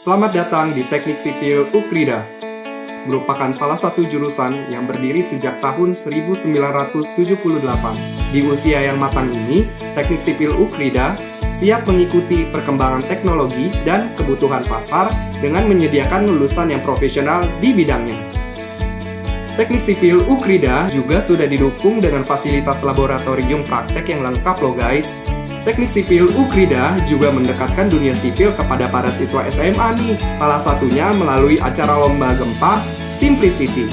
Selamat datang di Teknik Sipil Ukrida, merupakan salah satu jurusan yang berdiri sejak tahun 1978. Di usia yang matang ini, Teknik Sipil Ukrida siap mengikuti perkembangan teknologi dan kebutuhan pasar dengan menyediakan lulusan yang profesional di bidangnya. Teknik Sipil Ukrida juga sudah didukung dengan fasilitas laboratorium praktek yang lengkap loh guys. Teknik Sipil Ukrida juga mendekatkan dunia sipil kepada para siswa SMA nih, salah satunya melalui acara Lomba Gempa Simplicity.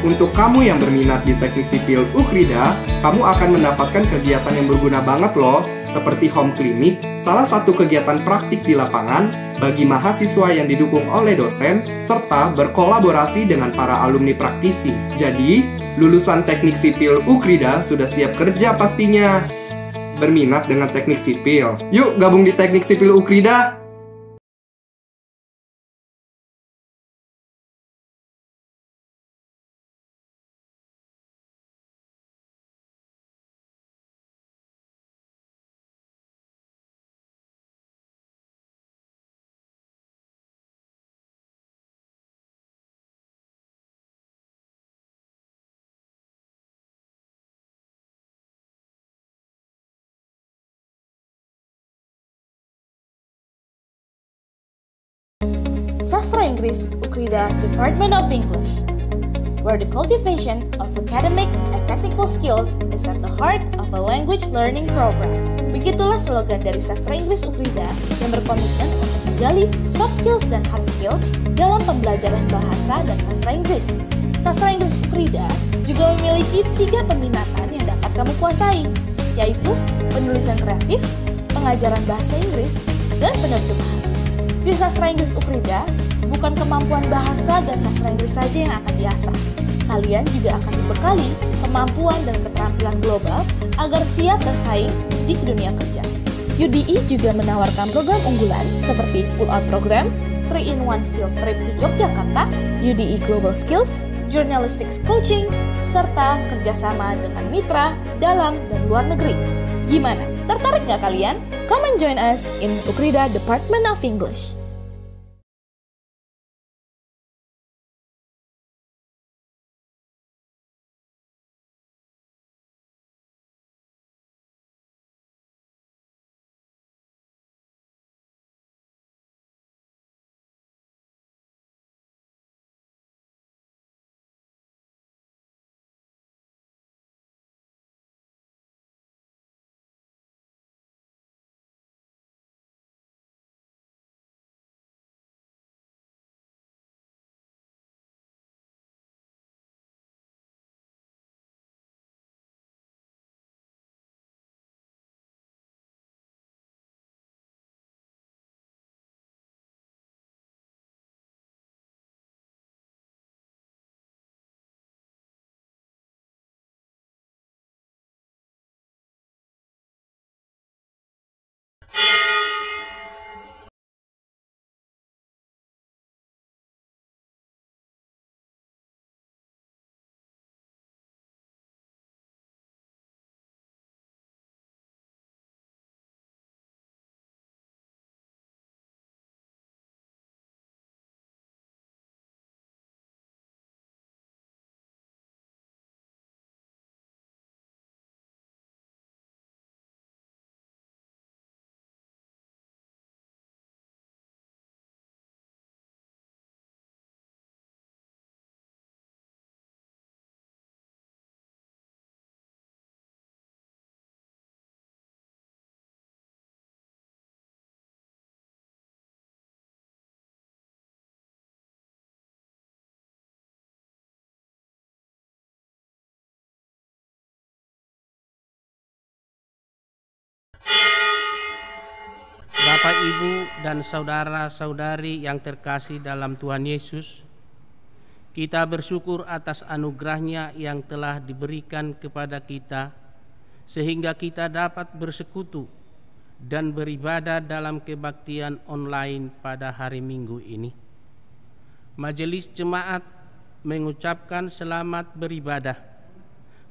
Untuk kamu yang berminat di Teknik Sipil Ukrida, kamu akan mendapatkan kegiatan yang berguna banget loh, seperti home clinic, salah satu kegiatan praktik di lapangan bagi mahasiswa yang didukung oleh dosen, serta berkolaborasi dengan para alumni praktisi. Jadi, lulusan Teknik Sipil Ukrida sudah siap kerja pastinya. Berminat dengan teknik sipil? Yuk gabung di Teknik Sipil Ukrida! Sastra Inggris Ukrida Department of English, where the cultivation of academic and technical skills is at the heart of a language learning program. Begitulah slogan dari Sastra Inggris Ukrida yang berkomitmen untuk menggali soft skills dan hard skills dalam pembelajaran bahasa dan sastra Inggris. Sastra Inggris Ukrida juga memiliki 3 peminatan yang dapat kamu kuasai, yaitu penulisan kreatif, pengajaran bahasa Inggris, dan penerjemahan. Di Sastra Inggris Ukrida, bukan kemampuan bahasa dan sastra Inggris saja yang akan diasah. Kalian juga akan dibekali kemampuan dan keterampilan global agar siap bersaing di dunia kerja. UDI juga menawarkan program unggulan seperti Pull-Out Program, 3-in-1 Field Trip to Yogyakarta, UDI Global Skills, Journalistics Coaching, serta kerjasama dengan mitra dalam dan luar negeri. Gimana? Tertarik nggak kalian? Come and join us in Ukrida Department of English. Bapak, Ibu, dan saudara-saudari yang terkasih dalam Tuhan Yesus, kita bersyukur atas anugerah-Nya yang telah diberikan kepada kita, sehingga kita dapat bersekutu dan beribadah dalam kebaktian online pada hari Minggu ini. Majelis Jemaat mengucapkan selamat beribadah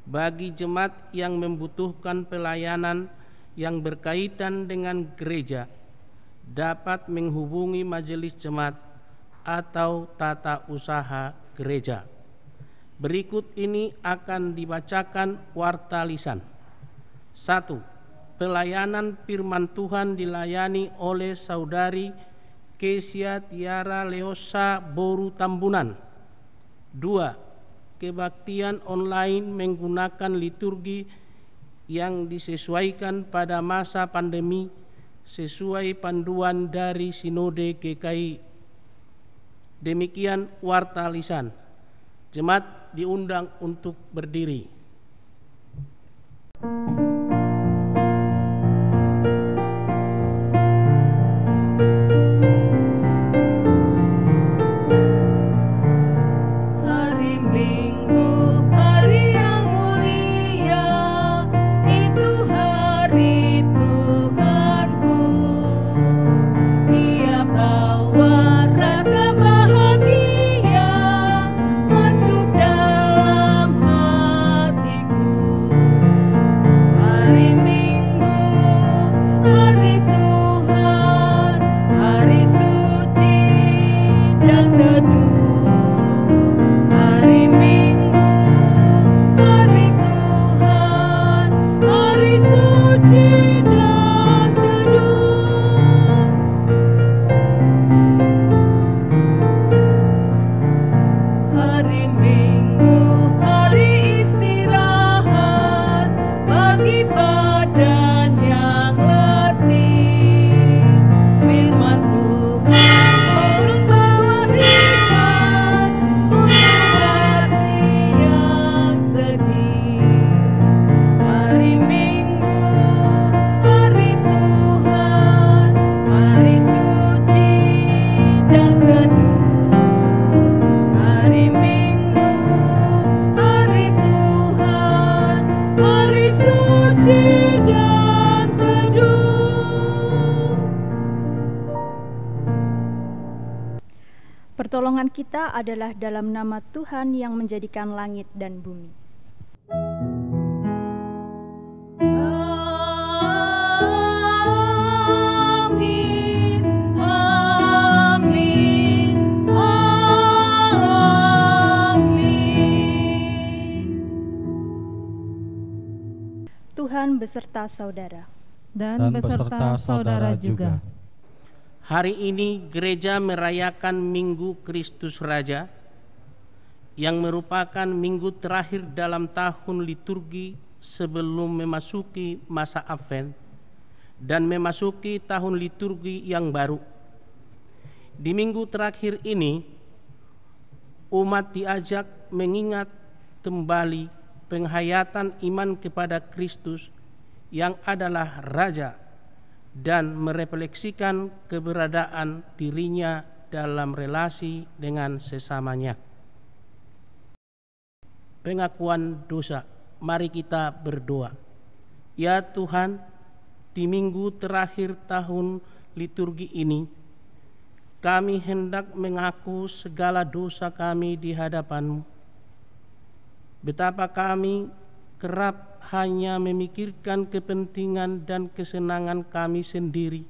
bagi jemaat yang membutuhkan pelayanan yang berkaitan dengan gereja dapat menghubungi majelis jemaat atau tata usaha gereja. Berikut ini akan dibacakan warta lisan. 1. Pelayanan firman Tuhan dilayani oleh Saudari Kesia Tiara Leosa Boru Tambunan. 2. Kebaktian online menggunakan liturgi yang disesuaikan pada masa pandemi sesuai panduan dari Sinode GKI. Demikian warta lisan. Jemaat diundang untuk berdiri. Hari Minggu, hari yang mulia, itu hari Tuhanku. Dia bawa rasa bahagia masuk dalam hatiku. Hari Minggu, hari Tuhan, hari suci dan teduh. Hari Minggu, hari Tuhan, hari suci dan teduh. Hari Minggu, hari istirahat bagi badan yang letih. Firman Tuhan turun bawa hikmat untuk hati yang sedih. Hari Minggu, hari Tuhan, hari suci dan teduh. Hari Minggu, hari Tuhan, hari suci dan teduh. Pertolongan kita adalah dalam nama Tuhan yang menjadikan langit dan bumi. Amin, amin, amin. Tuhan beserta saudara. Dan beserta saudara juga. Hari ini gereja merayakan Minggu Kristus Raja yang merupakan minggu terakhir dalam tahun liturgi sebelum memasuki masa Advent dan memasuki tahun liturgi yang baru. Di minggu terakhir ini, umat diajak mengingat kembali penghayatan iman kepada Kristus yang adalah Raja dan merefleksikan keberadaan dirinya dalam relasi dengan sesamanya. Pengakuan dosa. Mari kita berdoa. Ya Tuhan, di minggu terakhir tahun liturgi ini, kami hendak mengaku segala dosa kami di hadapan-Mu. Betapa kami kerap hanya memikirkan kepentingan dan kesenangan kami sendiri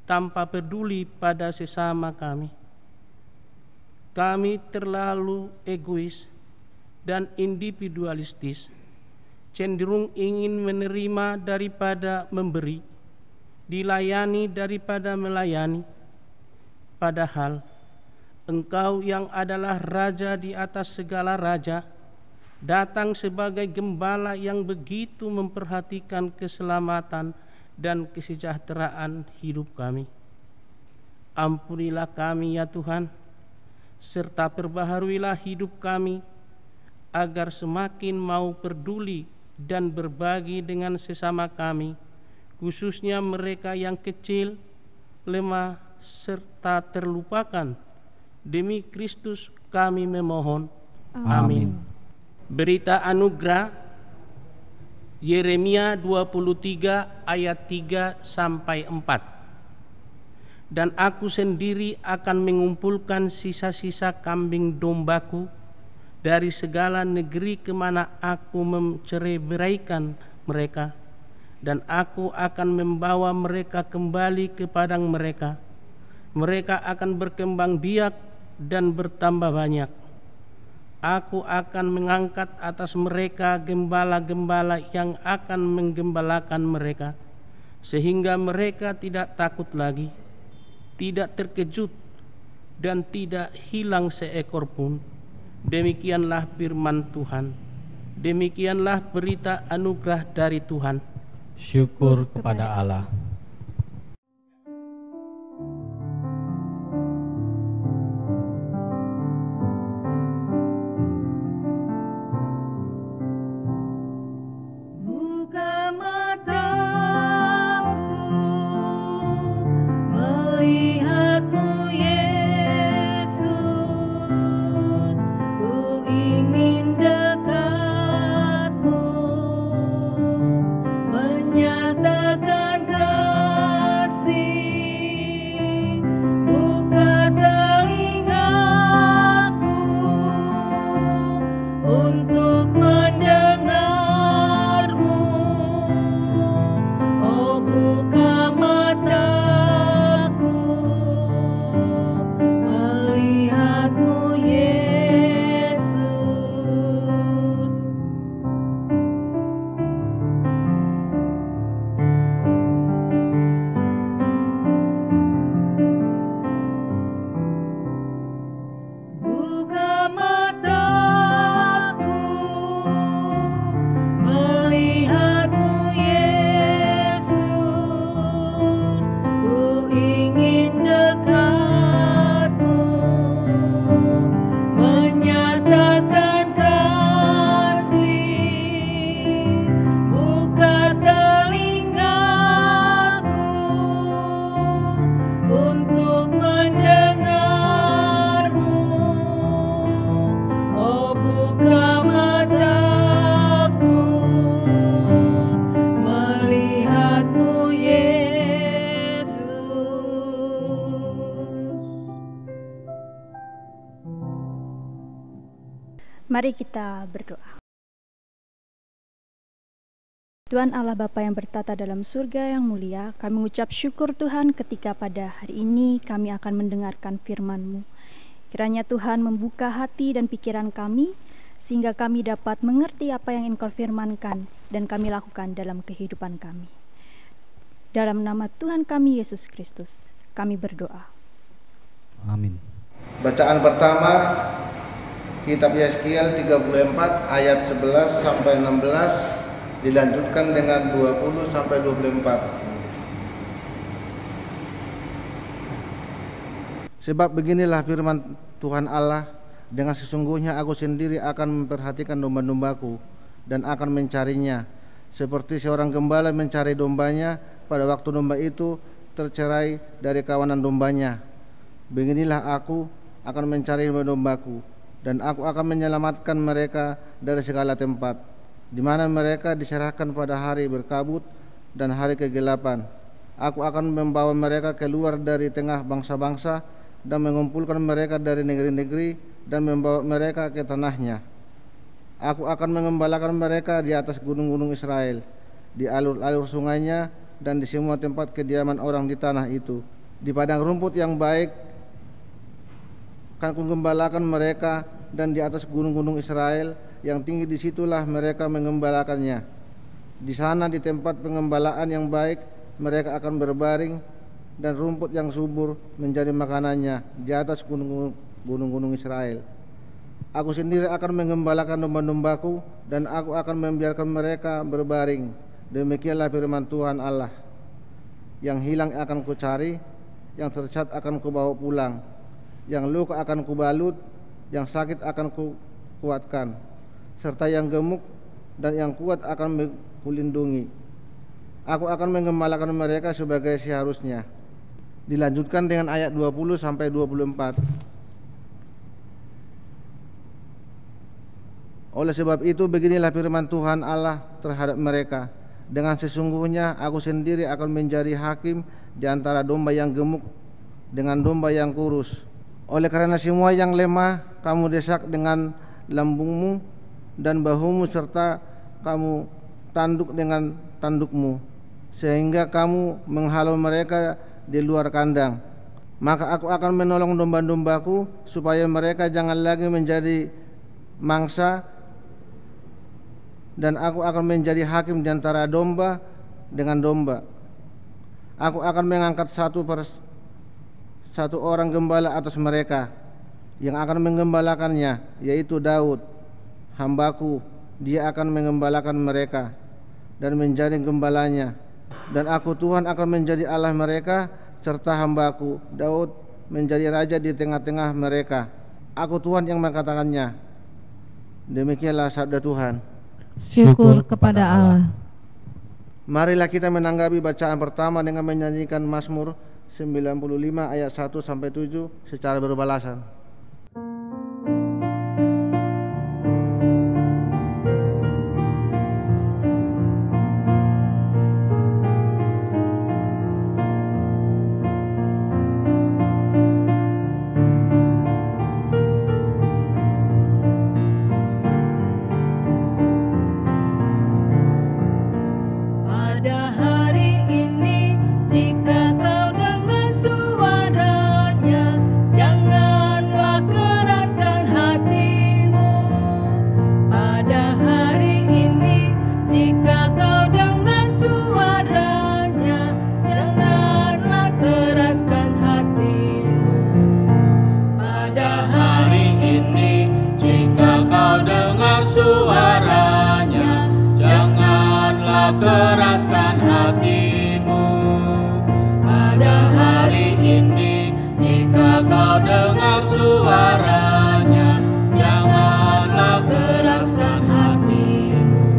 tanpa peduli pada sesama kami. Kami terlalu egois dan individualistis, cenderung ingin menerima daripada memberi, dilayani daripada melayani. Padahal Engkau yang adalah Raja di atas segala raja, datang sebagai gembala yang begitu memperhatikan keselamatan dan kesejahteraan hidup kami. Ampunilah kami ya Tuhan, serta perbaharuilah hidup kami agar semakin mau peduli dan berbagi dengan sesama kami, khususnya mereka yang kecil, lemah, serta terlupakan. Demi Kristus kami memohon. Amin. Berita anugerah Yeremia 23 ayat 3 sampai 4. Dan aku sendiri akan mengumpulkan sisa-sisa kambing dombaku dari segala negeri kemana aku menceraikan mereka, dan aku akan membawa mereka kembali ke padang mereka. Mereka akan berkembang biak dan bertambah banyak. Aku akan mengangkat atas mereka gembala-gembala yang akan menggembalakan mereka, sehingga mereka tidak takut lagi, tidak terkejut, dan tidak hilang seekor pun. Demikianlah firman Tuhan. Demikianlah berita anugerah dari Tuhan. Syukur kepada Allah. Buka mataku, melihatmu Yesus, ku ingin dekatmu, menyatakan kasih. Buka telingaku untuk mendengarmu. Oh, buka mataku, melihatmu Yesus. Buka mataku, melihatmu Yesus, ku ingin dekatmu, menyatakan kasih. Buka telingaku untuk mendengarmu. Oh, buka mataku, melihatmu Yesus. Mari kita berdoa. Tuhan Allah Bapa yang bertata dalam surga yang mulia, kami mengucap syukur Tuhan ketika pada hari ini kami akan mendengarkan firman-Mu. Kiranya Tuhan membuka hati dan pikiran kami, sehingga kami dapat mengerti apa yang Engkau firmankan dan kami lakukan dalam kehidupan kami. Dalam nama Tuhan kami Yesus Kristus, kami berdoa. Amin. Bacaan pertama, Kitab Yeskiel 34 ayat 11 sampai 16, dilanjutkan dengan 20 sampai 24. Sebab beginilah firman Tuhan Allah, dengan sesungguhnya aku sendiri akan memperhatikan domba-dombaku dan akan mencarinya, seperti seorang gembala mencari dombanya pada waktu domba itu tercerai dari kawanan dombanya. Beginilah aku akan mencari domba-dombaku, dan aku akan menyelamatkan mereka dari segala tempat, di mana mereka diserahkan pada hari berkabut dan hari kegelapan. Aku akan membawa mereka keluar dari tengah bangsa-bangsa dan mengumpulkan mereka dari negeri-negeri dan membawa mereka ke tanahnya. Aku akan mengembalakan mereka di atas gunung-gunung Israel, di alur-alur sungainya, dan di semua tempat kediaman orang di tanah itu. Di padang rumput yang baik akan kugembalakan mereka, dan di atas gunung-gunung Israel yang tinggi, disitulah mereka mengembalakannya. Di sana, di tempat pengembalaan yang baik, mereka akan berbaring, dan rumput yang subur menjadi makanannya di atas gunung-gunung Israel. Aku sendiri akan mengembalakan domba-dombaku, dan aku akan membiarkan mereka berbaring. Demikianlah firman Tuhan Allah. Yang hilang akan kucari, yang tersesat akan kubawa pulang, yang luka akan kubalut, yang sakit akan kukuatkan, serta yang gemuk dan yang kuat akan kulindungi. Aku akan mengembalakan mereka sebagai seharusnya. Dilanjutkan dengan ayat 20 sampai 24. Oleh sebab itu beginilah firman Tuhan Allah terhadap mereka, dengan sesungguhnya aku sendiri akan menjadi hakim di antara domba yang gemuk dengan domba yang kurus. Oleh karena semua yang lemah kamu desak dengan lambungmu dan bahumu, serta kamu tanduk dengan tandukmu, sehingga kamu menghalau mereka di luar kandang. Maka aku akan menolong domba-dombaku, supaya mereka jangan lagi menjadi mangsa, dan aku akan menjadi hakim di antara domba dengan domba. Aku akan mengangkat satu orang gembala atas mereka, yang akan menggembalakannya, yaitu Daud, hambaku. Dia akan menggembalakan mereka dan menjadi gembalanya. Dan aku Tuhan akan menjadi Allah mereka, serta hambaku Daud menjadi raja di tengah-tengah mereka. Aku Tuhan yang mengatakannya. Demikianlah sabda Tuhan. Syukur kepada Allah. Marilah kita menanggapi bacaan pertama dengan menyanyikan Mazmur 95 ayat 1 sampai 7 secara berbalasan. Pada hari ini, jika kau dengar suaranya, janganlah keraskan hatimu. Pada hari ini, jika kau dengar suaranya, janganlah keraskan hatimu. Pada hari ini, jika kau dengar suaranya, janganlah keraskan hatimu. Pada hari ini, jika kau dengar suaranya, janganlah keraskan hatimu.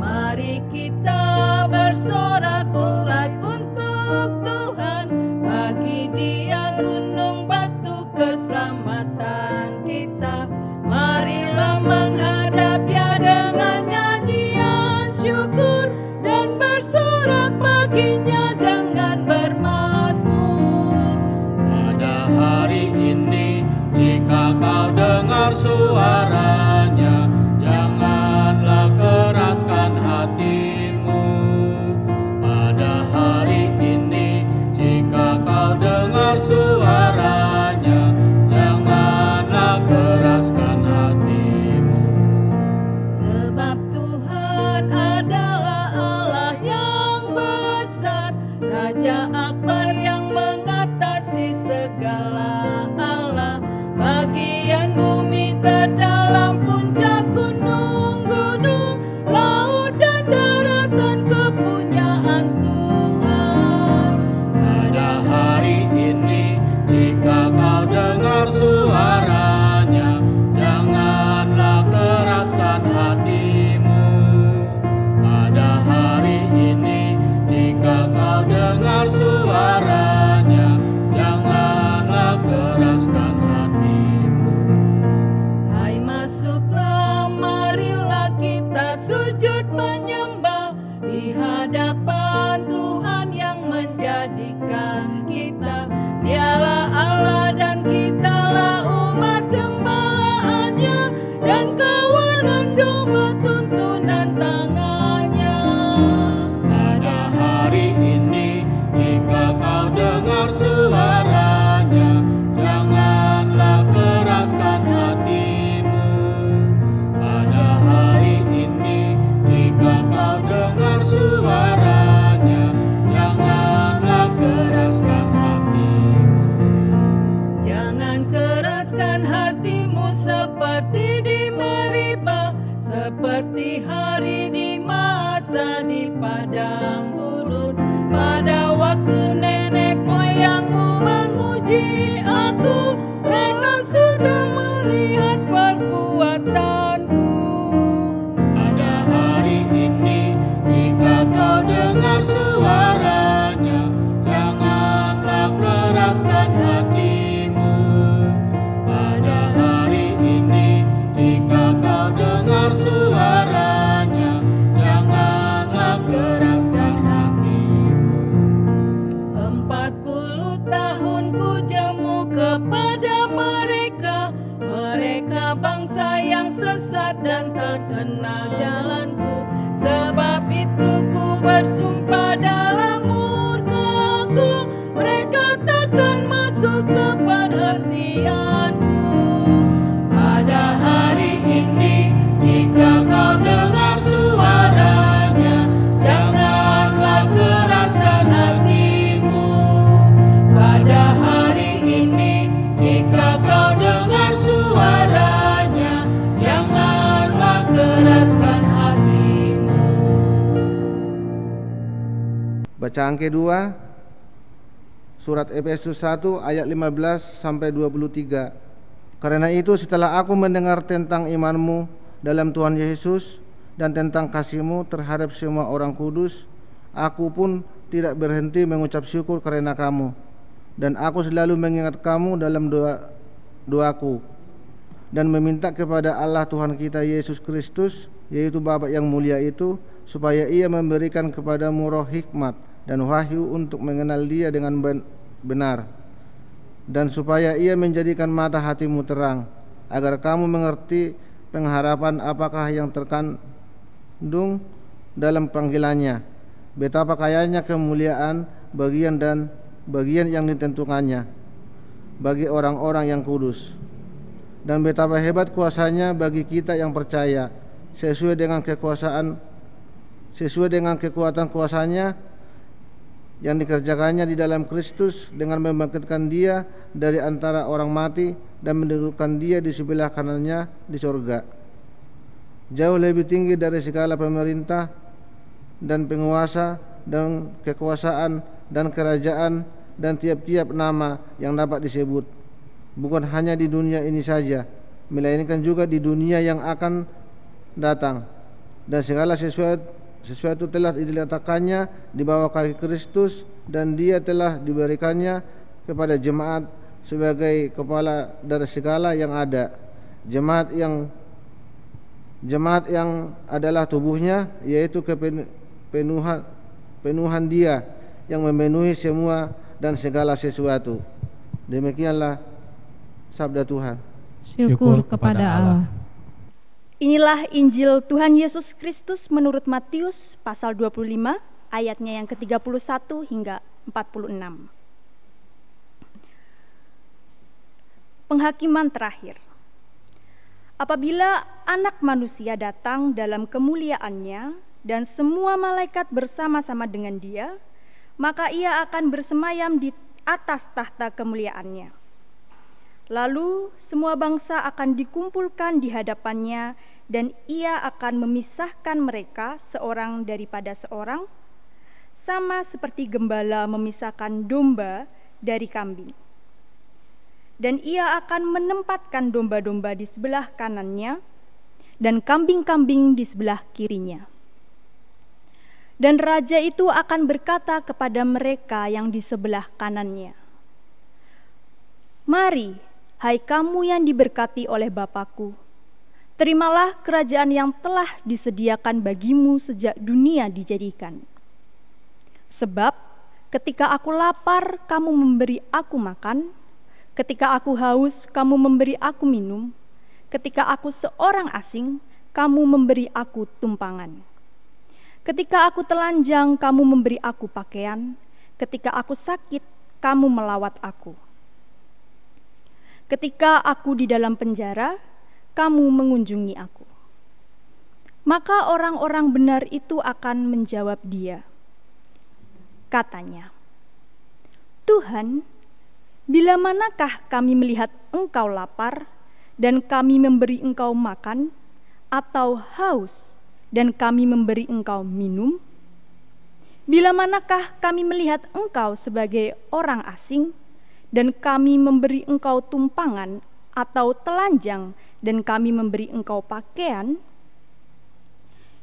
Mari kita bersorak-sorai untuk Tuhan, bagi Dia gunung batu keselamatan kita. Marilah menghadap Dia dengan nyanyian syukur, dan bersorak baginya dengan bermazmur. Pada hari ini, jika kau dengar suaranya, janganlah keraskan hatimu. Pada hari ini, jika kau dengar suaranya, janganlah keraskan hatimu. Sebab Tuhan adalah Allah yang besar, Raja Akbar yang mengatasi segala Allah. Bagian bumi terdalam puncak gunung-gunung, laut dan daratan kepunyaan Tuhan. Pada hari ini, jika kau dengar suaranya, janganlah keraskan hatimu. Pada hari ini, jika kau dengar suaranya, janganlah keraskan hatimu. Hai, masuklah, marilah kita sujud menyembah di hadapan Tuhan yang menjadikan kita. Dialah Allah dan kitalah umat gembalaannya, dan kawanan domba tuntunan tangannya. Pada hari ini, jika kau dengar suaranya, janganlah keraskan hatimu. Pada hari ini, jika kau dengar suaranya, janganlah keraskan hatimu. Jangan keraskan hatimu seperti di Meribah, seperti hari di masa di padang gurun. Pada waktu nenek moyangmu menguji aku, mereka sudah melihat perbuatanku. Pada hari ini, jika kau dengar suaranya, janganlah keraskan hatimu. Pada hari ini, jika kau dengar suaranya, janganlah keraskan hatimu. 40 tahun ku jemu kepada mereka, mereka bangsa yang sesat dan tak kenal jalanku. Bacaan kedua, surat Efesus 1 ayat 15 sampai 23. Karena itu setelah aku mendengar tentang imanmu dalam Tuhan Yesus dan tentang kasihmu terhadap semua orang kudus, aku pun tidak berhenti mengucap syukur karena kamu, dan aku selalu mengingat kamu dalam doaku dan meminta kepada Allah Tuhan kita Yesus Kristus, yaitu Bapa yang mulia itu, supaya Ia memberikan kepadamu roh hikmat dan wahyu untuk mengenal Dia dengan benar, dan supaya Ia menjadikan mata hatimu terang, agar kamu mengerti pengharapan apakah yang terkandung dalam panggilannya, betapa kayanya kemuliaan bagian yang ditentukannya bagi orang-orang yang kudus, dan betapa hebat kuasanya bagi kita yang percaya, sesuai dengan kekuatan kuasanya yang dikerjakannya di dalam Kristus dengan membangkitkan Dia dari antara orang mati dan mendudukkan Dia di sebelah kanannya di surga, jauh lebih tinggi dari segala pemerintah dan penguasa dan kekuasaan dan kerajaan dan tiap-tiap nama yang dapat disebut, bukan hanya di dunia ini saja, melainkan juga di dunia yang akan datang. Dan segala sesuatu telah diletakkannya di bawah kaki Kristus, dan Dia telah diberikannya kepada jemaat sebagai kepala dari segala yang ada. Jemaat yang adalah tubuhnya, yaitu penuhan Dia yang memenuhi semua dan segala sesuatu. Demikianlah sabda Tuhan. Syukur kepada Allah. Inilah Injil Tuhan Yesus Kristus menurut Matius pasal 25 ayatnya yang ke-31 hingga 46. Penghakiman terakhir. Apabila Anak Manusia datang dalam kemuliaannya dan semua malaikat bersama-sama dengan Dia, maka Ia akan bersemayam di atas tahta kemuliaannya. Lalu semua bangsa akan dikumpulkan di hadapannya, dan Ia akan memisahkan mereka seorang daripada seorang, sama seperti gembala memisahkan domba dari kambing. Dan Ia akan menempatkan domba-domba di sebelah kanannya dan kambing-kambing di sebelah kirinya. Dan raja itu akan berkata kepada mereka yang di sebelah kanannya, "Mari, hai kamu yang diberkati oleh Bapa-Ku, terimalah kerajaan yang telah disediakan bagimu sejak dunia dijadikan. Sebab ketika aku lapar, kamu memberi aku makan, ketika aku haus, kamu memberi aku minum, ketika aku seorang asing, kamu memberi aku tumpangan. Ketika aku telanjang, kamu memberi aku pakaian, ketika aku sakit, kamu melawat aku. Ketika aku di dalam penjara, kamu mengunjungi aku." Maka orang-orang benar itu akan menjawab Dia. Katanya, "Tuhan, bila manakah kami melihat Engkau lapar dan kami memberi Engkau makan, atau haus dan kami memberi Engkau minum? Bila manakah kami melihat Engkau sebagai orang asing dan kami memberi Engkau tumpangan, atau telanjang dan kami memberi Engkau pakaian?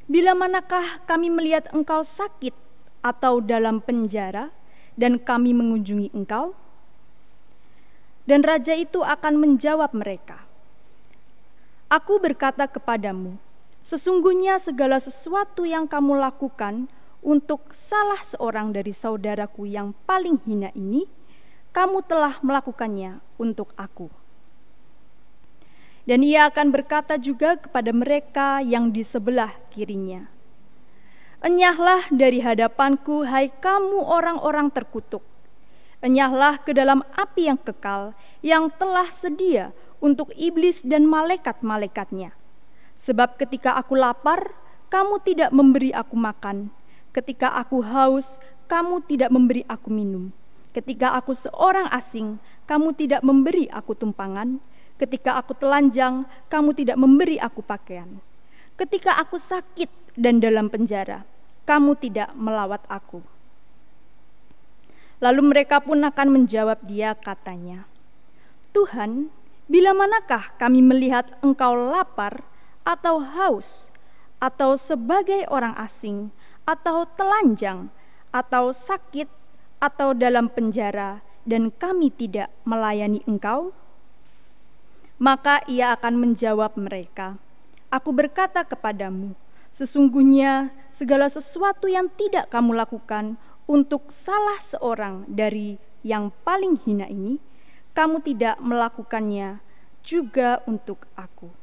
Bila manakah kami melihat Engkau sakit atau dalam penjara dan kami mengunjungi Engkau?" Dan raja itu akan menjawab mereka, "Aku berkata kepadamu, sesungguhnya segala sesuatu yang kamu lakukan untuk salah seorang dari saudaraku yang paling hina ini, kamu telah melakukannya untuk aku." Dan Ia akan berkata juga kepada mereka yang di sebelah kirinya, "Enyahlah dari hadapanku, hai kamu orang-orang terkutuk. Enyahlah ke dalam api yang kekal, yang telah sedia untuk iblis dan malaikat-malaikatnya. Sebab ketika aku lapar, kamu tidak memberi aku makan. Ketika aku haus, kamu tidak memberi aku minum. Ketika aku seorang asing, kamu tidak memberi aku tumpangan. Ketika aku telanjang, kamu tidak memberi aku pakaian. Ketika aku sakit dan dalam penjara, kamu tidak melawat aku." Lalu mereka pun akan menjawab dia, katanya, Tuhan, bila manakah kami melihat Engkau lapar atau haus, atau sebagai orang asing, atau telanjang, atau sakit, atau dalam penjara, dan kami tidak melayani Engkau? Maka ia akan menjawab mereka, Aku berkata kepadamu, sesungguhnya segala sesuatu yang tidak kamu lakukan untuk salah seorang dari yang paling hina ini, kamu tidak melakukannya juga untuk aku.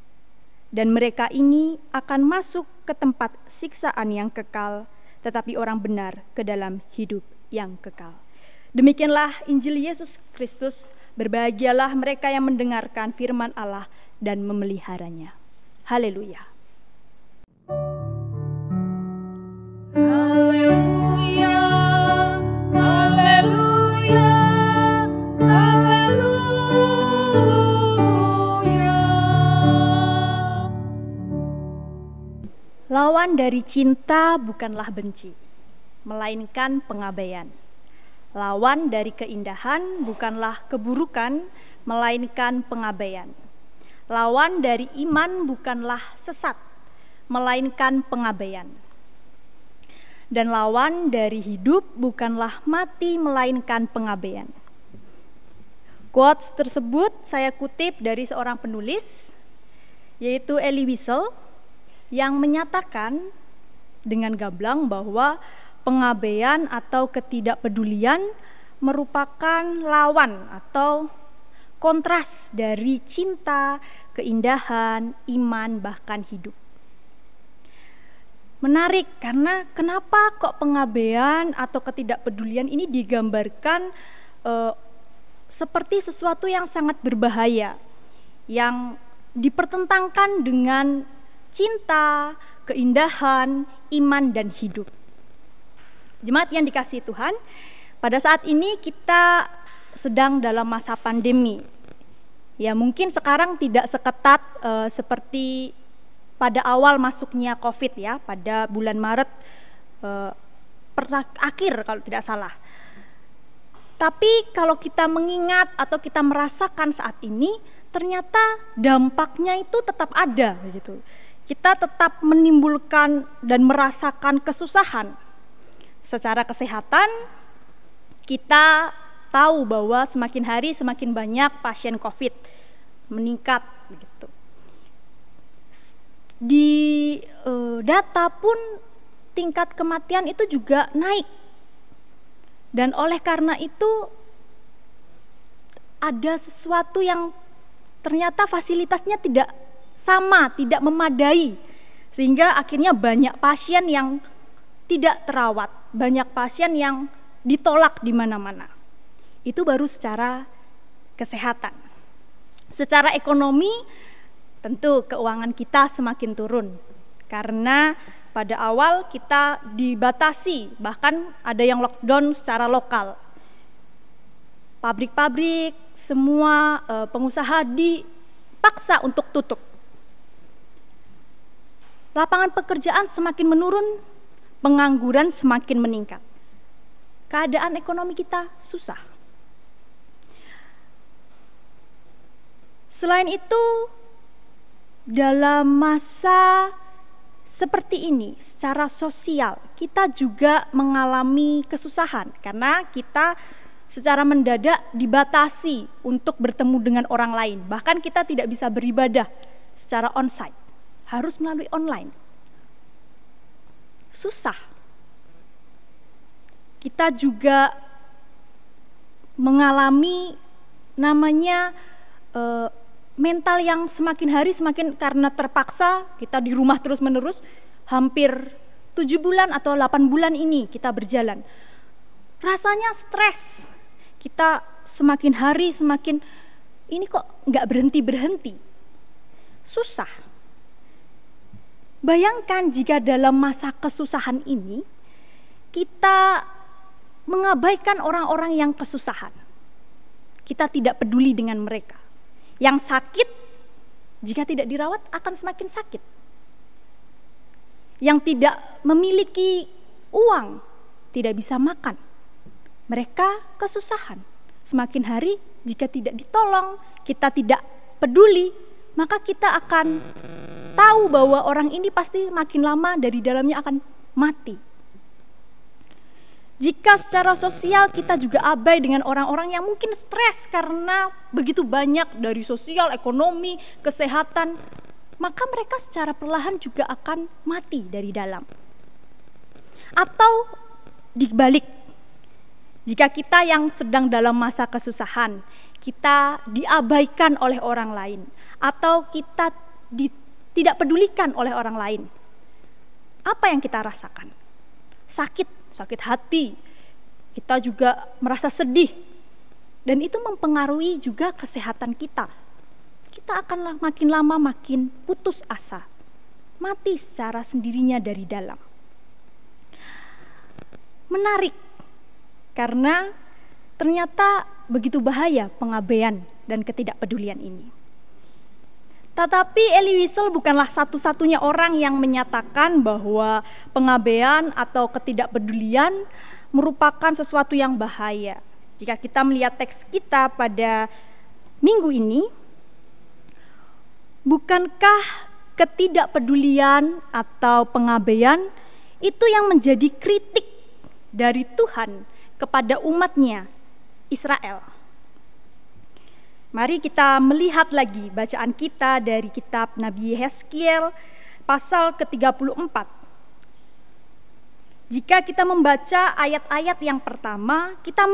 Dan mereka ini akan masuk ke tempat siksaan yang kekal, tetapi orang benar ke dalam hidup yang kekal. Demikianlah Injil Yesus Kristus. Berbahagialah mereka yang mendengarkan firman Allah dan memeliharanya. Haleluya. Haleluya, haleluya, haleluya. Lawan dari cinta bukanlah benci, melainkan pengabaian. Lawan dari keindahan bukanlah keburukan, melainkan pengabaian. Lawan dari iman bukanlah sesat, melainkan pengabaian. Dan lawan dari hidup bukanlah mati, melainkan pengabaian. Quotes tersebut saya kutip dari seorang penulis, yaitu Elie Wiesel, yang menyatakan dengan gamblang bahwa pengabaian atau ketidakpedulian merupakan lawan atau kontras dari cinta, keindahan, iman, bahkan hidup. Menarik karena kenapa kok pengabaian atau ketidakpedulian ini digambarkan seperti sesuatu yang sangat berbahaya, yang dipertentangkan dengan cinta, keindahan, iman, dan hidup. Jemaat yang dikasihi Tuhan, pada saat ini kita sedang dalam masa pandemi. Ya, mungkin sekarang tidak seketat seperti pada awal masuknya COVID ya, pada bulan Maret akhir kalau tidak salah. Tapi kalau kita mengingat atau kita merasakan saat ini, ternyata dampaknya itu tetap ada gitu. Kita tetap menimbulkan dan merasakan kesusahan. Secara kesehatan, kita tahu bahwa semakin hari semakin banyak pasien COVID meningkat begitu. Di data pun tingkat kematian itu juga naik. Dan oleh karena itu ada sesuatu yang ternyata fasilitasnya tidak sama, tidak memadai. Sehingga akhirnya banyak pasien yang tidak terawat, banyak pasien yang ditolak di mana-mana. Itu baru secara kesehatan. Secara ekonomi, tentu keuangan kita semakin turun. Karena pada awal kita dibatasi, bahkan ada yang lockdown secara lokal. Pabrik-pabrik, semua pengusaha dipaksa untuk tutup. Lapangan pekerjaan semakin menurun, pengangguran semakin meningkat. Keadaan ekonomi kita susah. Selain itu, dalam masa seperti ini, secara sosial, kita juga mengalami kesusahan karena kita secara mendadak dibatasi untuk bertemu dengan orang lain. Bahkan kita tidak bisa beribadah secara onsite, harus melalui online. Susah. Kita juga mengalami namanya mental yang semakin hari semakin, karena terpaksa kita di rumah terus-menerus, hampir 7 bulan atau 8 bulan ini kita berjalan. Rasanya stres. Kita semakin hari semakin, ini kok nggak berhenti-berhenti. Susah. Bayangkan jika dalam masa kesusahan ini, kita mengabaikan orang-orang yang kesusahan. Kita tidak peduli dengan mereka. Yang sakit, jika tidak dirawat akan semakin sakit. Yang tidak memiliki uang, tidak bisa makan. mereka kesusahan. Semakin hari jika tidak ditolong, kita tidak peduli, maka kita akan tahu bahwa orang ini pasti makin lama dari dalamnya akan mati. Jika secara sosial kita juga abai dengan orang-orang yang mungkin stres karena begitu banyak dari sosial, ekonomi, kesehatan, maka mereka secara perlahan juga akan mati dari dalam. Atau dibalik, jika kita yang sedang dalam masa kesusahan, kita diabaikan oleh orang lain, atau kita tidak pedulikan oleh orang lain, apa yang kita rasakan? Sakit hati, kita juga merasa sedih, dan itu mempengaruhi juga kesehatan kita. Kita akan makin lama makin putus asa, mati secara sendirinya dari dalam. Menarik, karena ternyata begitu bahaya pengabaian dan ketidakpedulian ini. Tetapi Elie Wiesel bukanlah satu-satunya orang yang menyatakan bahwa pengabaian atau ketidakpedulian merupakan sesuatu yang bahaya. Jika kita melihat teks kita pada minggu ini, bukankah ketidakpedulian atau pengabaian itu yang menjadi kritik dari Tuhan kepada umatnya Israel? Mari kita melihat lagi bacaan kita dari kitab Nabi Yeskiel pasal ke-34. Jika kita membaca ayat-ayat yang pertama, kita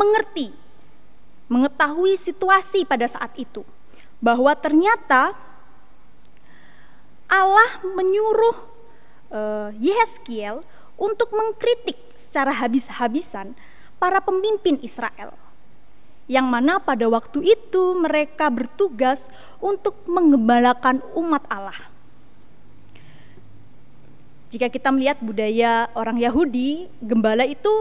mengetahui situasi pada saat itu, bahwa ternyata Allah menyuruh Yeskiel untuk mengkritik secara habis-habisan para pemimpin Israel, yang mana pada waktu itu mereka bertugas untuk menggembalakan umat Allah. Jika kita melihat budaya orang Yahudi, gembala itu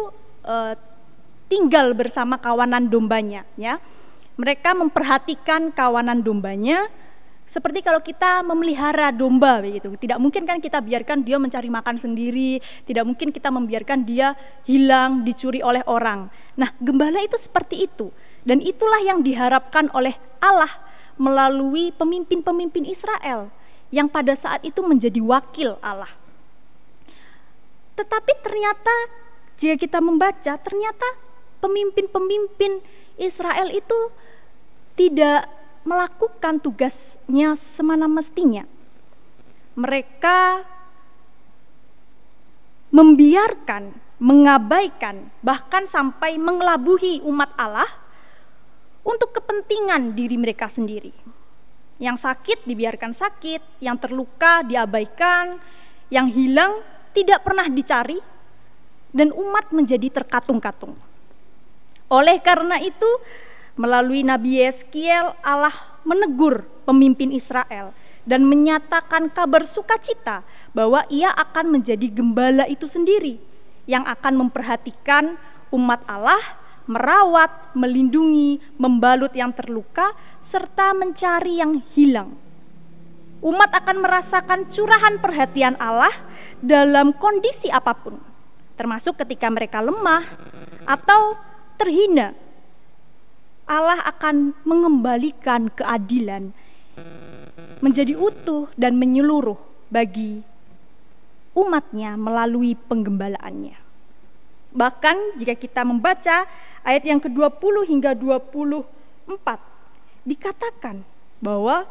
tinggal bersama kawanan dombanya, ya. Mereka memperhatikan kawanan dombanya seperti kalau kita memelihara domba begitu. Tidak mungkin kan kita biarkan dia mencari makan sendiri, tidak mungkin kita membiarkan dia hilang, dicuri oleh orang. Nah, gembala itu seperti itu. Dan itulah yang diharapkan oleh Allah melalui pemimpin-pemimpin Israel yang pada saat itu menjadi wakil Allah. Tetapi ternyata jika kita membaca, ternyata pemimpin-pemimpin Israel itu tidak melakukan tugasnya semana mestinya. Mereka membiarkan, mengabaikan, bahkan sampai mengelabuhi umat Allah untuk kepentingan diri mereka sendiri. Yang sakit dibiarkan sakit, yang terluka diabaikan, yang hilang tidak pernah dicari, dan umat menjadi terkatung-katung. Oleh karena itu, melalui Nabi Yeskiel, Allah menegur pemimpin Israel dan menyatakan kabar sukacita bahwa ia akan menjadi gembala itu sendiri yang akan memperhatikan umat Allah, merawat, melindungi, membalut yang terluka, serta mencari yang hilang. Umat akan merasakan curahan perhatian Allah dalam kondisi apapun, termasuk ketika mereka lemah atau terhina. Allah akan mengembalikan keadilan menjadi utuh dan menyeluruh bagi umatnya melalui penggembalaannya. Bahkan jika kita membaca ayat yang ke-20 hingga 24, dikatakan bahwa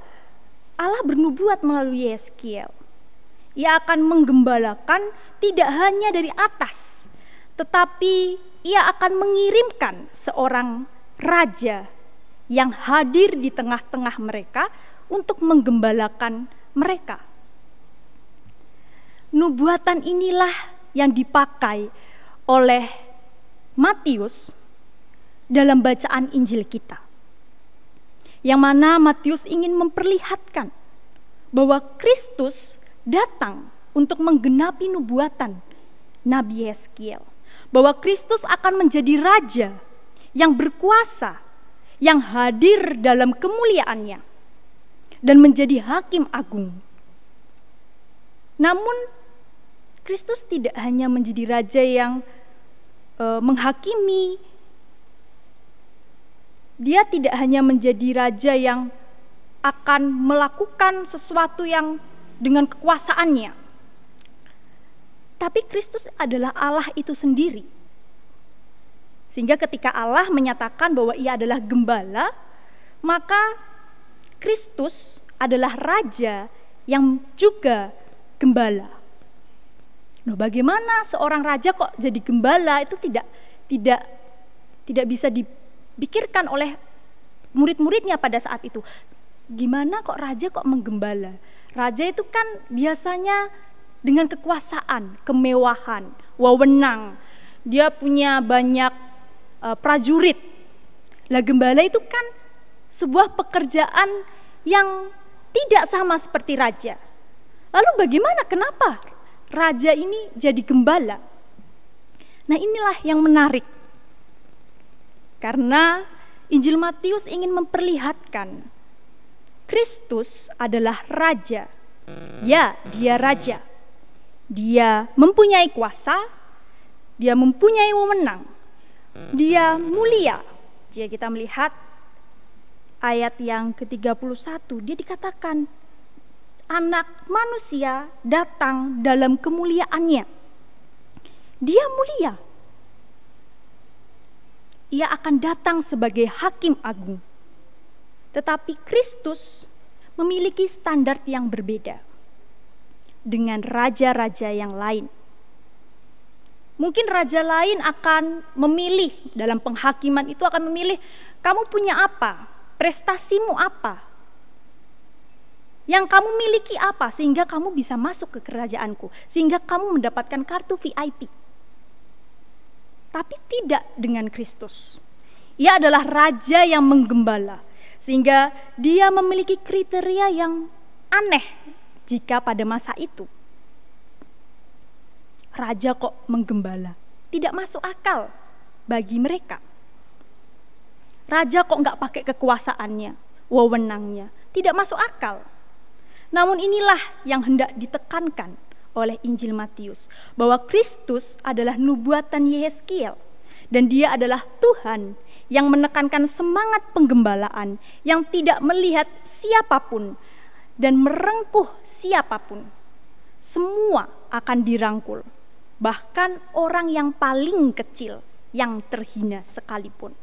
Allah bernubuat melalui Yeskiel. Ia akan menggembalakan tidak hanya dari atas, tetapi ia akan mengirimkan seorang raja yang hadir di tengah-tengah mereka untuk menggembalakan mereka. Nubuatan inilah yang dipakai oleh Matius dalam bacaan Injil kita, yang mana Matius ingin memperlihatkan bahwa Kristus datang untuk menggenapi nubuatan Nabi Yeskiel, bahwa Kristus akan menjadi raja yang berkuasa, yang hadir dalam kemuliaannya, dan menjadi hakim agung. Namun Kristus tidak hanya menjadi raja yang menghakimi Dia tidak hanya menjadi raja yang akan melakukan sesuatu yang dengan kekuasaannya, tapi Kristus adalah Allah itu sendiri. Sehingga ketika Allah menyatakan bahwa Ia adalah gembala, maka Kristus adalah raja yang juga gembala. Nah, bagaimana seorang raja kok jadi gembala? Itu tidak bisa dipikirkan oleh murid-muridnya pada saat itu. Gimana kok raja kok menggembala? Raja itu kan biasanya dengan kekuasaan, kemewahan, wewenang. Dia punya banyak prajurit. Lah, gembala itu kan sebuah pekerjaan yang tidak sama seperti raja. Lalu bagaimana, kenapa raja ini jadi gembala? Nah, inilah yang menarik. Karena Injil Matius ingin memperlihatkan Kristus adalah raja. Ya, dia raja. Dia mempunyai kuasa, dia mempunyai wewenang, dia mulia. Jika kita melihat ayat yang ke-31, dia dikatakan Anak manusia datang dalam kemuliaannya. Dia mulia. Ia akan datang sebagai hakim agung. Tetapi Kristus memiliki standar yang berbeda dengan raja-raja yang lain. Mungkin raja lain akan memilih, dalam penghakiman itu akan memilih, kamu punya apa? Prestasimu apa? Yang kamu miliki apa sehingga kamu bisa masuk ke kerajaanku, sehingga kamu mendapatkan kartu VIP. Tapi tidak dengan Kristus. Ia adalah raja yang menggembala, sehingga dia memiliki kriteria yang aneh jika pada masa itu. Raja kok menggembala? Tidak masuk akal bagi mereka. Raja kok nggak pakai kekuasaannya, wewenangnya? Tidak masuk akal. Namun inilah yang hendak ditekankan oleh Injil Matius, bahwa Kristus adalah nubuatan Yehezkiel, dan dia adalah Tuhan yang menekankan semangat penggembalaan yang tidak melihat siapapun dan merengkuh siapapun. Semua akan dirangkul, bahkan orang yang paling kecil, yang terhina sekalipun.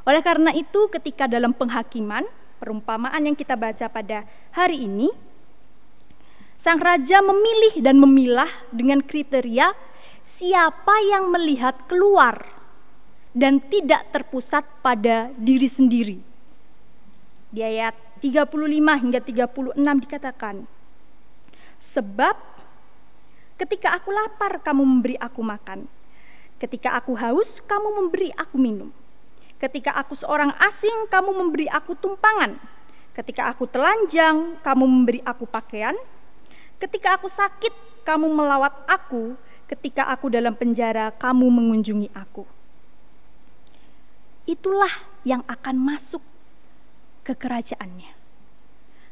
Oleh karena itu, ketika dalam penghakiman, perumpamaan yang kita baca pada hari ini, sang raja memilih dan memilah dengan kriteria siapa yang melihat keluar dan tidak terpusat pada diri sendiri. Di ayat 35 hingga 36 dikatakan, sebab ketika aku lapar kamu memberi aku makan, ketika aku haus kamu memberi aku minum, ketika aku seorang asing kamu memberi aku tumpangan, ketika aku telanjang kamu memberi aku pakaian, ketika aku sakit kamu melawat aku, ketika aku dalam penjara kamu mengunjungi aku. Itulah yang akan masuk ke kerajaannya.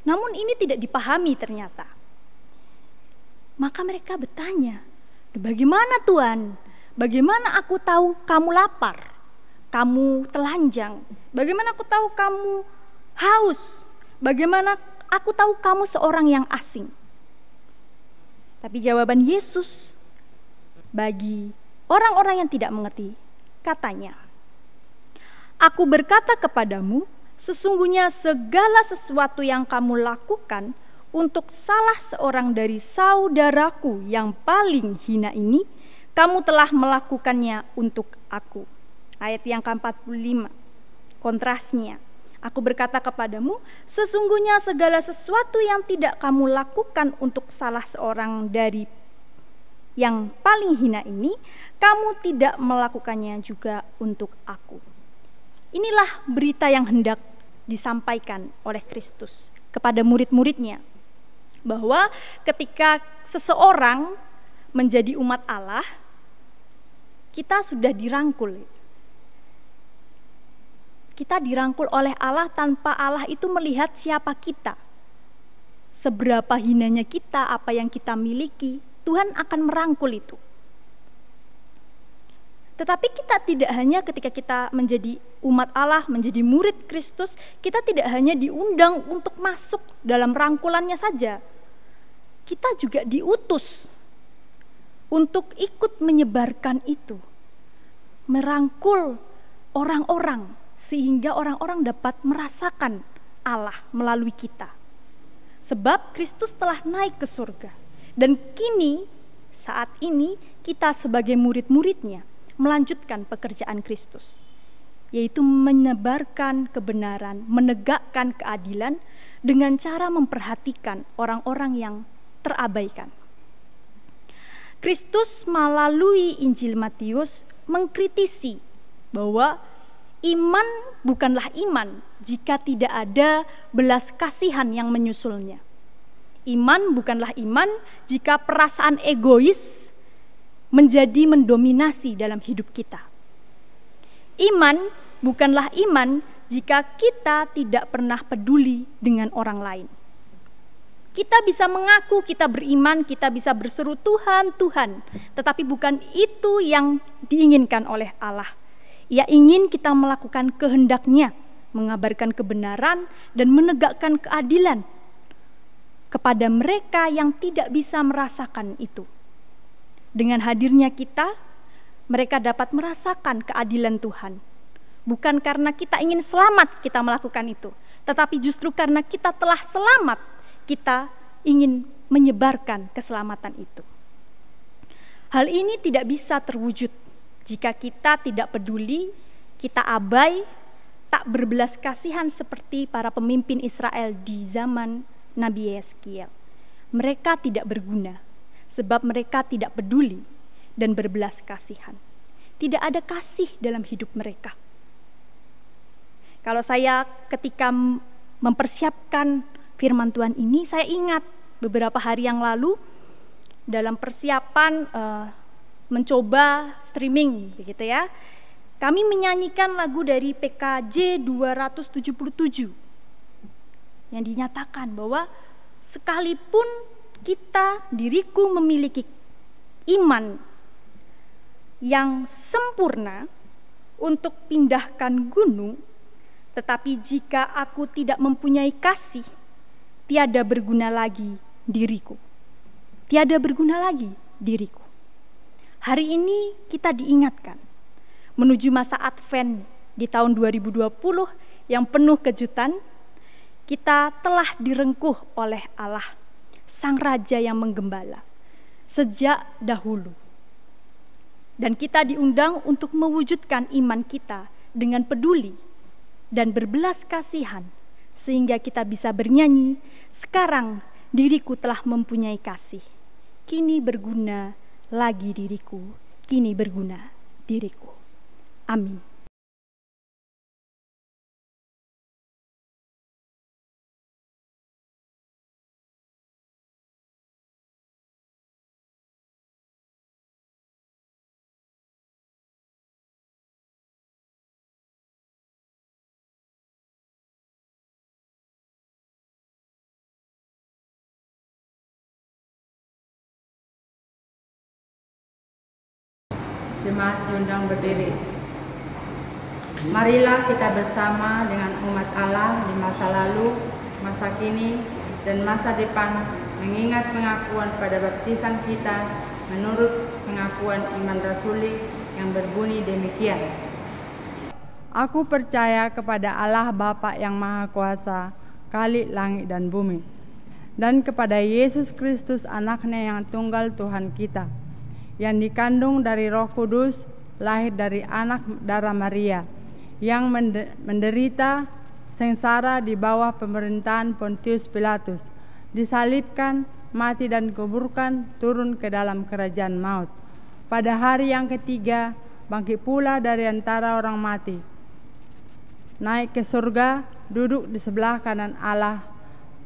Namun ini tidak dipahami ternyata. Maka mereka bertanya, bagaimana Tuhan? Bagaimana aku tahu kamu lapar? Kamu telanjang? Bagaimana aku tahu kamu haus? Bagaimana aku tahu kamu seorang yang asing? Tapi jawaban Yesus bagi orang-orang yang tidak mengerti, katanya, aku berkata kepadamu, sesungguhnya segala sesuatu yang kamu lakukan untuk salah seorang dari saudaraku yang paling hina ini, kamu telah melakukannya untuk aku. Ayat yang ke-45, kontrasnya. Aku berkata kepadamu, sesungguhnya segala sesuatu yang tidak kamu lakukan untuk salah seorang dari yang paling hina ini, kamu tidak melakukannya juga untuk aku. Inilah berita yang hendak disampaikan oleh Kristus kepada murid-muridnya, bahwa ketika seseorang menjadi umat Allah, kita sudah dirangkul. Kita dirangkul oleh Allah tanpa Allah itu melihat siapa kita. Seberapa hinanya kita, apa yang kita miliki, Tuhan akan merangkul itu. Tetapi kita tidak hanya ketika kita menjadi umat Allah, menjadi murid Kristus, kita tidak hanya diundang untuk masuk dalam rangkulannya saja. Kita juga diutus untuk ikut menyebarkan itu, merangkul orang-orang sehingga orang-orang dapat merasakan Allah melalui kita. Sebab Kristus telah naik ke surga, dan kini saat ini kita sebagai murid-muridnya melanjutkan pekerjaan Kristus, yaitu menyebarkan kebenaran, menegakkan keadilan dengan cara memperhatikan orang-orang yang terabaikan. Kristus melalui Injil Matius mengkritisi bahwa iman bukanlah iman jika tidak ada belas kasihan yang menyusulnya. Iman bukanlah iman jika perasaan egois menjadi mendominasi dalam hidup kita. Iman bukanlah iman jika kita tidak pernah peduli dengan orang lain. Kita bisa mengaku kita beriman, kita bisa berseru Tuhan, Tuhan, tetapi bukan itu yang diinginkan oleh Allah. Ia ingin kita melakukan kehendak-Nya, mengabarkan kebenaran dan menegakkan keadilan kepada mereka yang tidak bisa merasakan itu. Dengan hadirnya kita, mereka dapat merasakan keadilan Tuhan. Bukan karena kita ingin selamat kita melakukan itu, tetapi justru karena kita telah selamat, kita ingin menyebarkan keselamatan itu. Hal ini tidak bisa terwujud jika kita tidak peduli, kita abai, tak berbelas kasihan seperti para pemimpin Israel di zaman Nabi Yeskiel. Mereka tidak berguna, sebab mereka tidak peduli dan berbelas kasihan. Tidak ada kasih dalam hidup mereka. Kalau saya ketika mempersiapkan firman Tuhan ini, saya ingat beberapa hari yang lalu dalam persiapan mencoba streaming, begitu ya. Kami menyanyikan lagu dari PKJ 277 yang dinyatakan bahwa sekalipun diriku memiliki iman yang sempurna untuk pindahkan gunung, tetapi jika aku tidak mempunyai kasih, tiada berguna lagi diriku. Tiada berguna lagi diriku. Hari ini kita diingatkan menuju masa Advent di tahun 2020 yang penuh kejutan. Kita telah direngkuh oleh Allah, Sang Raja yang menggembala sejak dahulu. Dan kita diundang untuk mewujudkan iman kita dengan peduli dan berbelas kasihan, sehingga kita bisa bernyanyi, sekarang diriku telah mempunyai kasih, kini berguna lagi diriku, kini berguna diriku. Amin. Jemaat diundang berdiri. Marilah kita bersama dengan umat Allah di masa lalu, masa kini, dan masa depan mengingat pengakuan pada baptisan kita menurut pengakuan iman rasuli yang berbunyi demikian. Aku percaya kepada Allah Bapa yang Maha Kuasa, Khalik langit dan bumi, dan kepada Yesus Kristus anaknya yang tunggal Tuhan kita, yang dikandung dari Roh Kudus, lahir dari anak darah Maria, yang menderita sengsara di bawah pemerintahan Pontius Pilatus, disalibkan, mati dan kuburkan, turun ke dalam kerajaan maut. Pada hari yang ketiga, bangkit pula dari antara orang mati, naik ke surga, duduk di sebelah kanan Allah,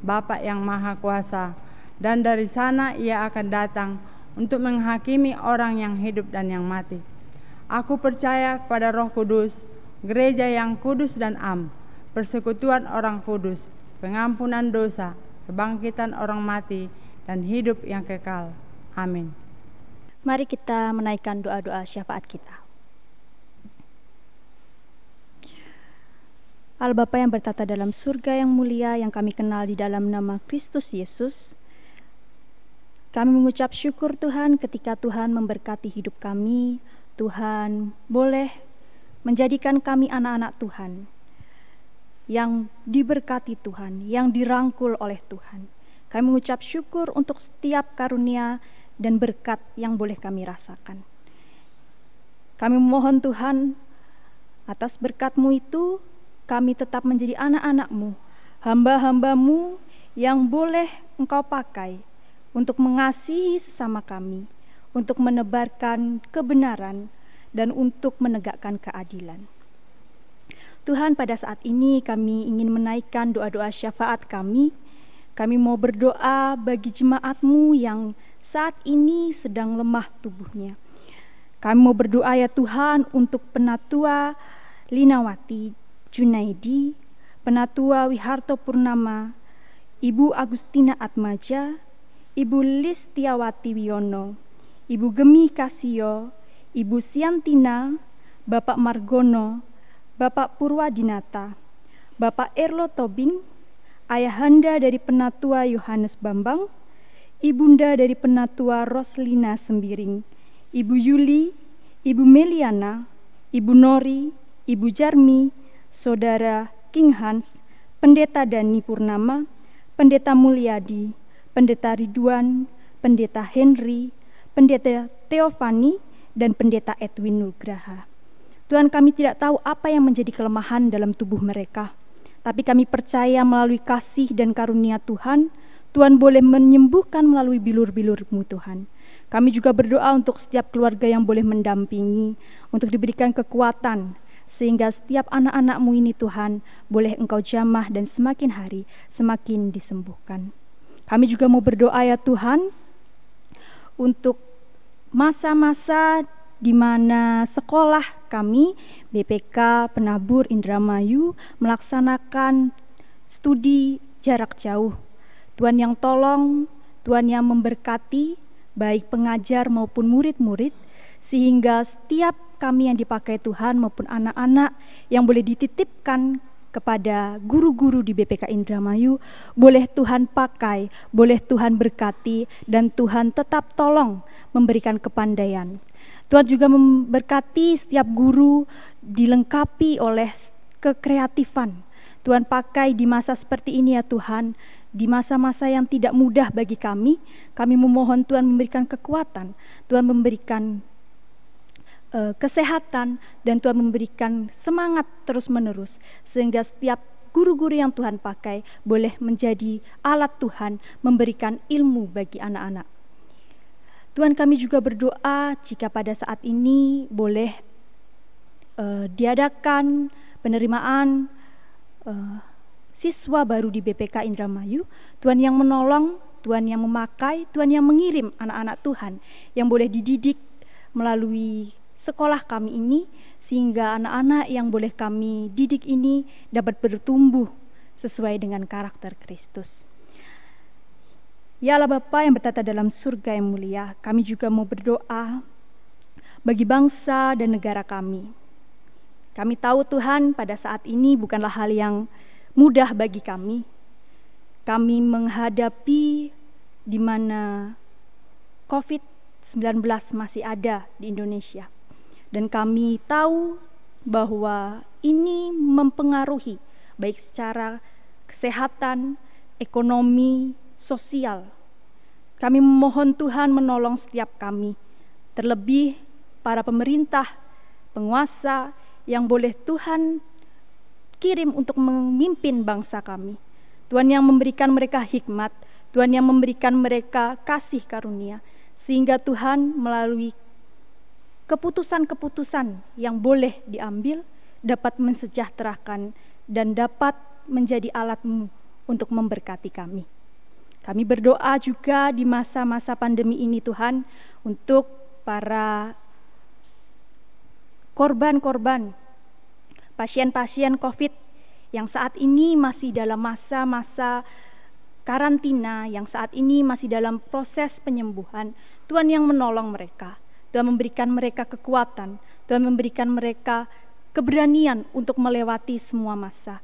Bapa yang Maha Kuasa, dan dari sana ia akan datang untuk menghakimi orang yang hidup dan yang mati. Aku percaya kepada Roh Kudus, gereja yang kudus dan am, persekutuan orang kudus, pengampunan dosa, kebangkitan orang mati, dan hidup yang kekal. Amin. Mari kita menaikkan doa-doa syafaat kita. Allah Bapa yang bertata dalam surga yang mulia, yang kami kenal di dalam nama Kristus Yesus, kami mengucap syukur Tuhan ketika Tuhan memberkati hidup kami. Tuhan boleh menjadikan kami anak-anak Tuhan yang diberkati Tuhan, yang dirangkul oleh Tuhan. Kami mengucap syukur untuk setiap karunia dan berkat yang boleh kami rasakan. Kami memohon Tuhan, atas berkat-Mu itu kami tetap menjadi anak-anak-Mu, hamba-hamba-Mu yang boleh Engkau pakai untuk mengasihi sesama kami, untuk menebarkan kebenaran, dan untuk menegakkan keadilan. Tuhan, pada saat ini kami ingin menaikkan doa-doa syafaat kami. Kami mau berdoa bagi jemaat-Mu yang saat ini sedang lemah tubuhnya. Kami mau berdoa ya Tuhan untuk Penatua Linawati Junaidi, Penatua Wiharto Purnama, Ibu Agustina Atmaja, Ibu Listiawati Wiono, Ibu Gemi Kasio, Ibu Siantina, Bapak Margono, Bapak Purwadinata, Bapak Erlo Tobing, Ayahanda dari Penatua Yohanes Bambang, Ibunda dari Penatua Roslina Sembiring, Ibu Yuli, Ibu Meliana, Ibu Nori, Ibu Jarmi, Saudara King Hans, Pendeta Dani Purnama, Pendeta Mulyadi, Pendeta Ridwan, Pendeta Henry, Pendeta Teofani, dan Pendeta Edwin Nugraha. Tuhan, kami tidak tahu apa yang menjadi kelemahan dalam tubuh mereka, tapi kami percaya melalui kasih dan karunia Tuhan, Tuhan boleh menyembuhkan melalui bilur-bilur-Mu Tuhan. Kami juga berdoa untuk setiap keluarga yang boleh mendampingi, untuk diberikan kekuatan, sehingga setiap anak-anak-Mu ini Tuhan boleh Engkau jamah dan semakin hari semakin disembuhkan. Kami juga mau berdoa ya Tuhan untuk masa-masa di mana sekolah kami BPK Penabur Indramayu melaksanakan studi jarak jauh. Tuhan yang tolong, Tuhan yang memberkati baik pengajar maupun murid-murid, sehingga setiap kami yang dipakai Tuhan maupun anak-anak yang boleh dititipkan kepada guru-guru di BPK Indramayu, boleh Tuhan pakai, boleh Tuhan berkati, dan Tuhan tetap tolong memberikan kepandaian. Tuhan juga memberkati setiap guru dilengkapi oleh kekreatifan. Tuhan pakai di masa seperti ini ya Tuhan, di masa-masa yang tidak mudah bagi kami memohon Tuhan memberikan kekuatan, Tuhan memberikan kesehatan, dan Tuhan memberikan semangat terus-menerus, sehingga setiap guru-guru yang Tuhan pakai boleh menjadi alat Tuhan memberikan ilmu bagi anak-anak. Tuhan, kami juga berdoa jika pada saat ini boleh diadakan penerimaan siswa baru di BPK Indramayu, Tuhan yang menolong, Tuhan yang memakai, Tuhan yang mengirim anak-anak Tuhan yang boleh dididik melalui sekolah kami ini, sehingga anak-anak yang boleh kami didik ini dapat bertumbuh sesuai dengan karakter Kristus. Ya Allah Bapa yang bertata dalam surga yang mulia, kami juga mau berdoa bagi bangsa dan negara kami. Kami tahu Tuhan pada saat ini bukanlah hal yang mudah bagi kami. Kami menghadapi di mana COVID-19 masih ada di Indonesia. Dan kami tahu bahwa ini mempengaruhi baik secara kesehatan, ekonomi, sosial. Kami memohon Tuhan menolong setiap kami, terlebih para pemerintah, penguasa yang boleh Tuhan kirim untuk memimpin bangsa kami. Tuhan yang memberikan mereka hikmat, Tuhan yang memberikan mereka kasih karunia, sehingga Tuhan melalui keputusan-keputusan yang boleh diambil dapat mensejahterakan dan dapat menjadi alat-Mu untuk memberkati kami. Kami berdoa juga di masa-masa pandemi ini Tuhan untuk para korban-korban, pasien-pasien COVID yang saat ini masih dalam masa-masa karantina, yang saat ini masih dalam proses penyembuhan. Tuhan yang menolong mereka, Tuhan memberikan mereka kekuatan, Tuhan memberikan mereka keberanian untuk melewati semua masa.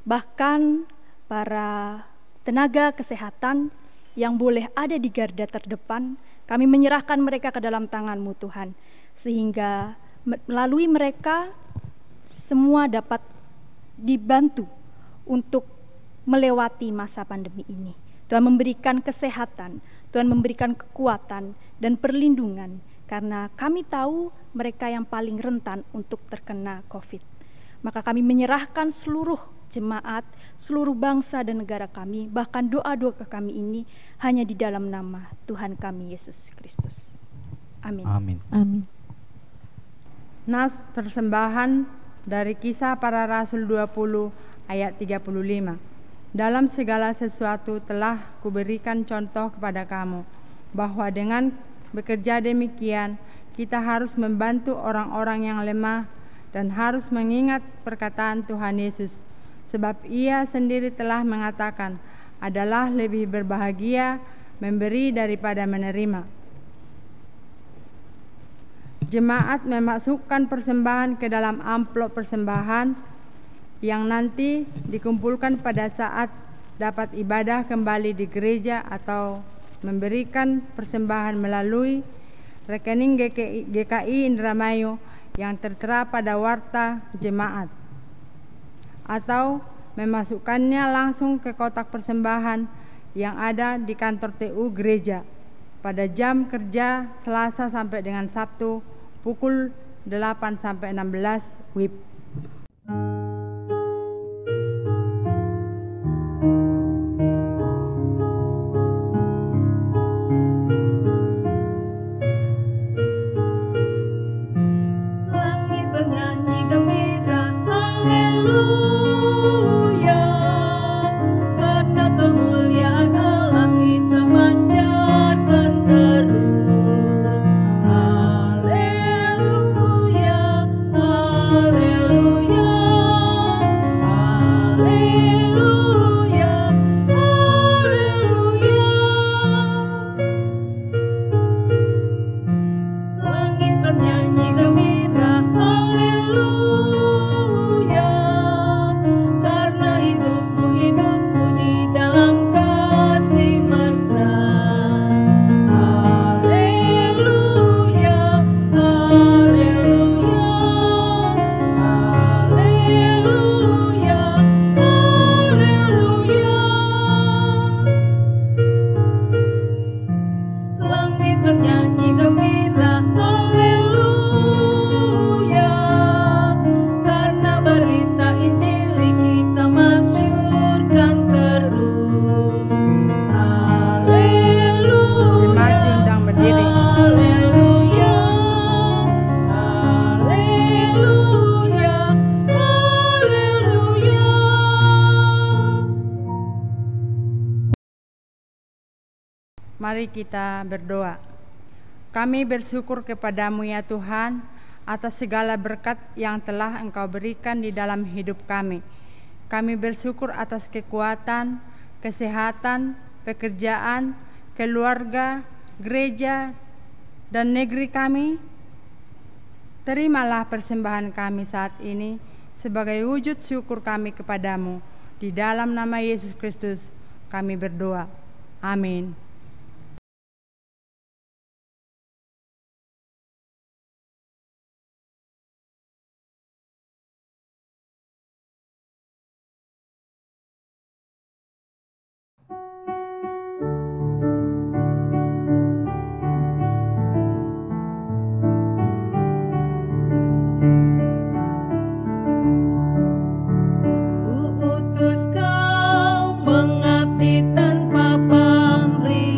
Bahkan para tenaga kesehatan yang boleh ada di garda terdepan, kami menyerahkan mereka ke dalam tangan-Mu Tuhan, sehingga melalui mereka semua dapat dibantu untuk melewati masa pandemi ini. Tuhan memberikan kesehatan, Tuhan memberikan kekuatan dan perlindungan, karena kami tahu mereka yang paling rentan untuk terkena COVID. Maka kami menyerahkan seluruh jemaat, seluruh bangsa dan negara kami, bahkan doa-doa kami ini hanya di dalam nama Tuhan kami Yesus Kristus. Amin. Amin. Amin. Nas persembahan dari Kisah Para Rasul 20 ayat 35. Dalam segala sesuatu telah kuberikan contoh kepada kamu, bahwa dengan bekerja demikian kita harus membantu orang-orang yang lemah dan harus mengingat perkataan Tuhan Yesus. Sebab ia sendiri telah mengatakan, adalah lebih berbahagia memberi daripada menerima. Jemaat memasukkan persembahan ke dalam amplop persembahan yang nanti dikumpulkan pada saat dapat ibadah kembali di gereja atau memberikan persembahan melalui rekening GKI Indramayu yang tertera pada warta jemaat, atau memasukkannya langsung ke kotak persembahan yang ada di kantor TU gereja pada jam kerja Selasa sampai dengan Sabtu pukul 8 sampai 16 WIB. Langit bernyanyi gembira, haleluya, karena kemuliaan Allah kita panjatkan terus. Haleluya, haleluya, haleluya, haleluya. Langit bernyanyi gembira, haleluya, karena hidupku di dalam kasih mesra. Haleluya, haleluya, haleluya, haleluya. Langit bernyanyi gembira, haleluya, karena berita Injil kita masyurkan terus. Haleluya, Jemaat diundang berdiri. haleluya, haleluya, haleluya. Mari kita berdoa. Kami bersyukur kepadamu ya Tuhan atas segala berkat yang telah Engkau berikan di dalam hidup kami. Kami bersyukur atas kekuatan, kesehatan, pekerjaan, keluarga, gereja, dan negeri kami. Terimalah persembahan kami saat ini sebagai wujud syukur kami kepadamu. Di dalam nama Yesus Kristus kami berdoa. Amin. Ku utus kau mengabdi tanpa pamrih.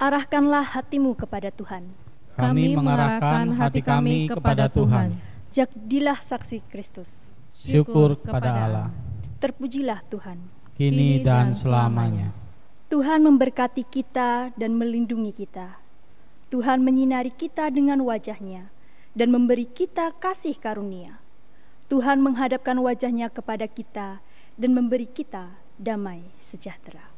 Arahkanlah hatimu kepada Tuhan. Kami mengarahkan hati kami kepada Tuhan. Jadilah saksi Kristus. Syukur kepada Allah, Terpujilah Tuhan. kini dan selamanya. Tuhan memberkati kita dan melindungi kita. Tuhan menyinari kita dengan wajah-Nya dan memberi kita kasih karunia. Tuhan menghadapkan wajah-Nya kepada kita dan memberi kita damai sejahtera.